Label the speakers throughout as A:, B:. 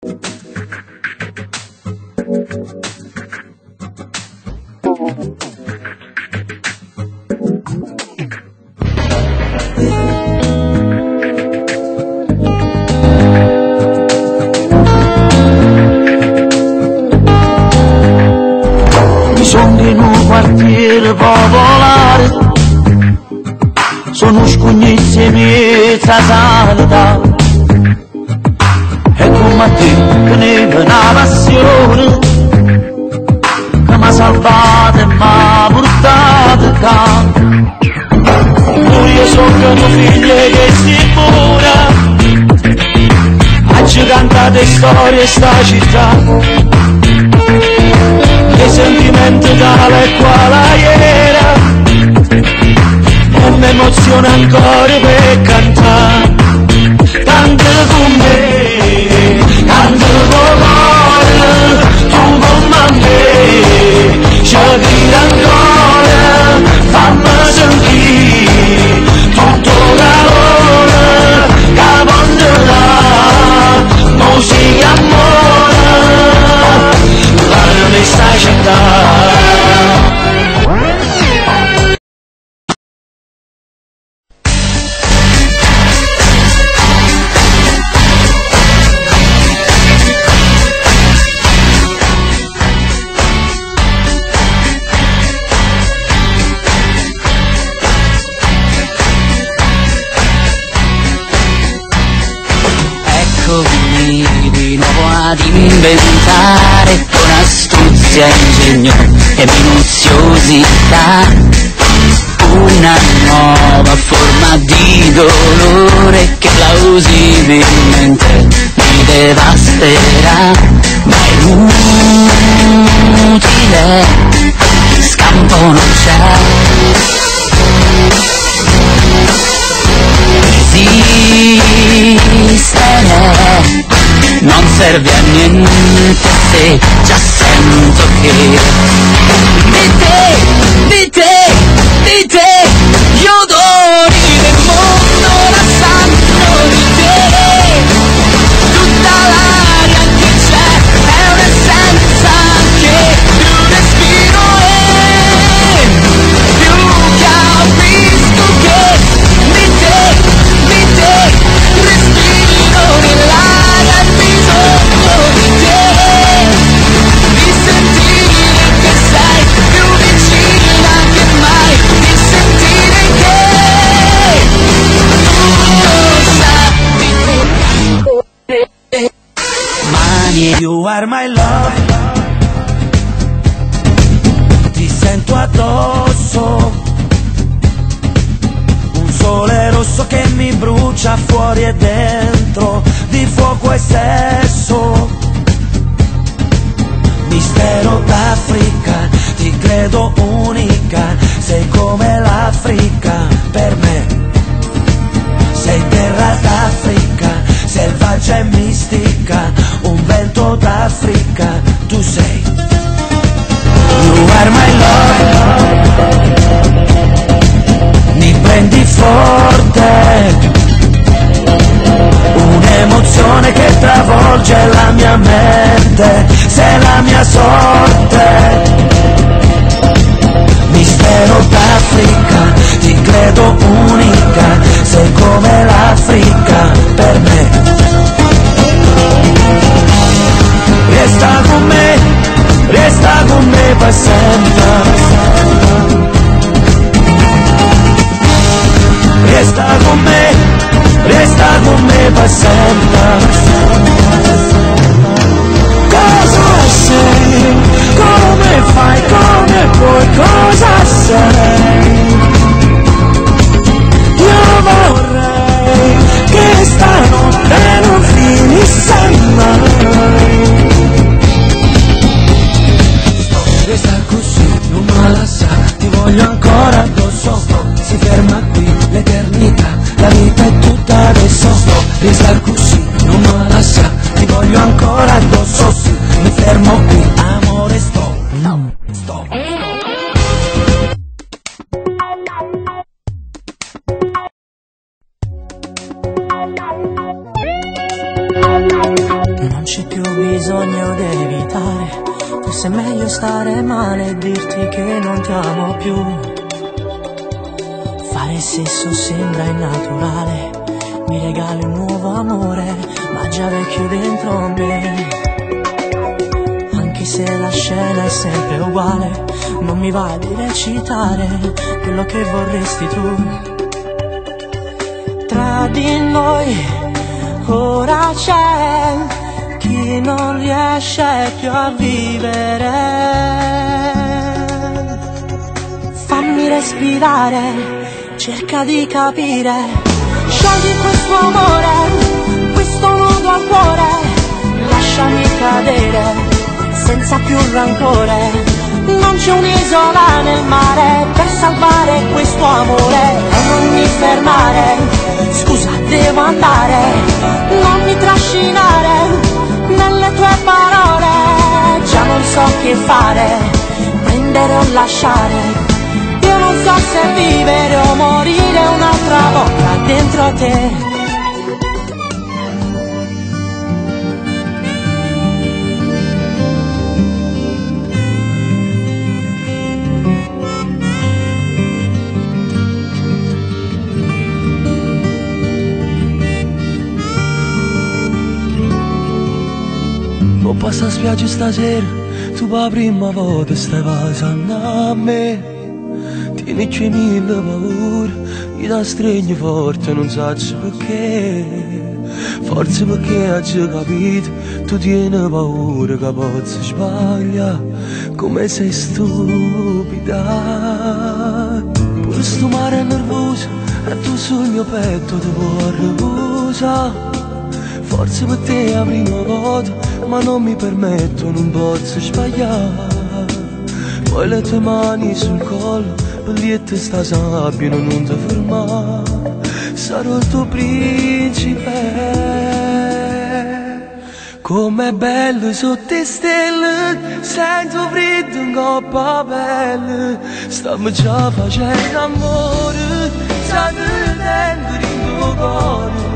A: Sono in un quartiere popolare, sono scugnissimi sanità, e come a te che ne è una passione, che mi ha salvato e mi ha portato qua. Io sono tuo figlio che si pura, oggi cantate storie sta città, che sentimento tale e quale era, e mi emoziona ancora per cantare. Canta con me, canta con l'ora, tu con me, ci grida ancora, fammi sentire tutto calore, che vonderà, musica amore, guarda mi stai città.
B: Di nuovo ad inventare con astuzia, ingegno e minuziosità una nuova forma di dolore che plausibilmente mi devasterà, ma è inutile, scampo non c'è. Resistere non serve a niente se già sento che di te gli odori del mondo la sanno di te, tutta l'aria che c'è è un'essenza che più respiro e più capisco che di te respiro nell'aria e bisogno di te, di sentire che sei più vicina che mai, di sentire che tutto sa di te. Mani,
A: You are my love, ti sento addosso, un sole rosso che mi brucia fuori e dentro, di fuoco e sesso. Mistero d'Africa, ti credo unica, sei come l'Africa per me. Sei terra d'Africa, selvaggia e mistica, un vento d'Africa, tu sei. You are my love, mi prendi forte, un'emozione che travolge la mia mente, sei la mia sorte. Mistero d'Africa, ti credo unica, sei come l'Africa per me. Resta con me per sempre. Resta con me per sempre. Cosa sei? più bisogno di evitare. Forse è meglio stare male e dirti che non ti amo più. Fare sesso sembra innaturale, mi regali un nuovo amore, ma già vecchio dentro me. Anche se la scena è sempre uguale, non mi va di recitare quello che vorresti tu. Tra di noi ora c'è chi non riesce più a vivere. Fammi respirare, cerca di capire. Scegli questo amore, questo nudo al cuore. Lasciami cadere, senza più rancore. Non c'è un'isola nel mare per salvare questo amore. E non mi fermare, scusa devo andare. Non mi trascinare nelle tue parole, già non so che fare, prendere o lasciare. Io non so se vivere o morire un'altra volta dentro te.
C: Ho passato a spiaggia stasera, tu per la prima volta stai passando a me. Tieni 1000 paure, io ti stringo forte, non so perché. Forse perché hai già capito, tu tieni paura che possa sbagliare, come sei stupida. Pure sto mare è nervoso, e tu sul mio petto ti vuoi riposare. Forse per te è la prima volta, ma non mi permetto, non posso sbagliare. Poi le tue mani sul collo, bigliette sta sabbia, non ti fermare. Sarò il tuo principe. Com'è bello sotto le stelle, sento freddo in coppa a pelle. Stiamo già facendo amore, sta dentro il tuo cuore.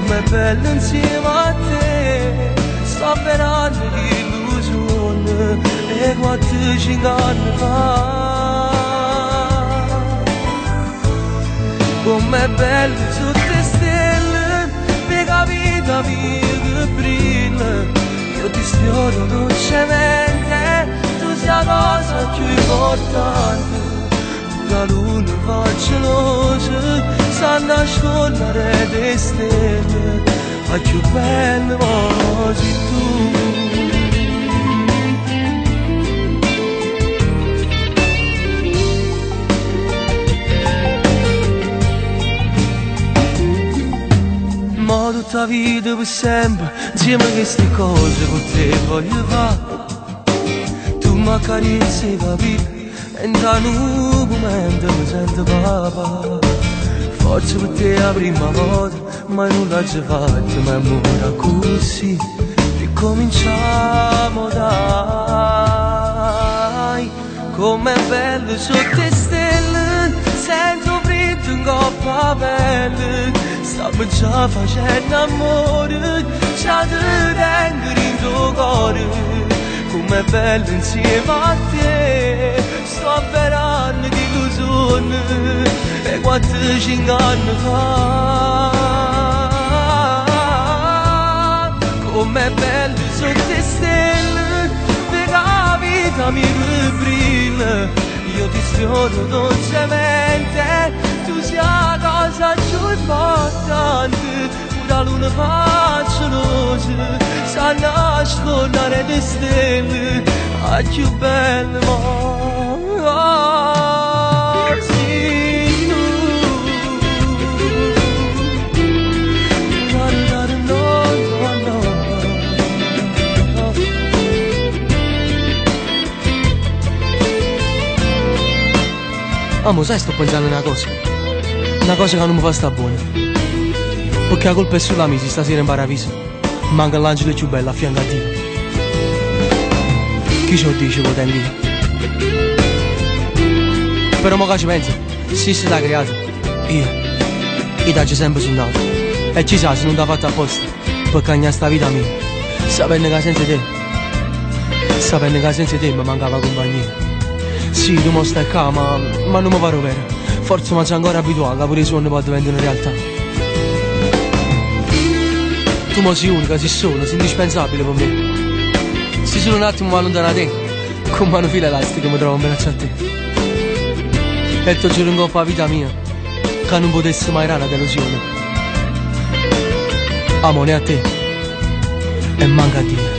C: Com'è bello insieme a te, sto sperando di illusione e 4-5 anni fa. Com'è bello sotto le stelle, per la vita mia che brilla. Io ti sfioro dolcemente, tu sei la cosa più importante. La luna va gelosa, sta a nascondere le stelle, ma più bello sei tu. Ma tutta la vita per sempre, insieme a queste cose con te voglio fare. Tu mi accarezzi, capito? E in un momento mi sento papà. Forse per te è la prima volta, ma nulla ci fatto, ma amore così. Ricominciamo dai. Com'è bello sotto le stelle, sento freddo in coppa a pelle. Stiamo già facendo amore, già ti tengo in tuo cuore. Com'è bello insieme a te, sto sperando di illusione e 4-5 anni fa. Com'è bello sotto le stelle, per la vita mi brilla. Io ti sfioro dolcemente, tu sei la cosa più importante. La luna fa gelosa, sa nascondere le stelle, a più belle sei tu. Amo, sai, sto pensando una cosa che non mi fa sta buona. Perché la colpa è sulla mia, stasera in paradiso manca l'angelo più bello a fianco a Dio. Chi ce lo dice con tempo? Però mo che ci pensa, se si l'ha creato, io ti faccio sempre sul naso. E ci sa se non t'ha fatto apposta, per cagnare sta vita mia. sapendo che senza te, sapendo che senza te mi mancava compagnia. Sì, tu mo stai qua, ma non mi pare vero. Forse mi sono ancora abituato che pure i suoni poi diventano realtà. Tu mo sei unica, sei sola, sei indispensabile per me. Se solo un attimo mi allontano da te, con mano fila elastica mi trovo in braccio a te. E ti giuro in coppa la vita mia, che non potessi mai dare una delusione. Amore a te, e manca a Dio.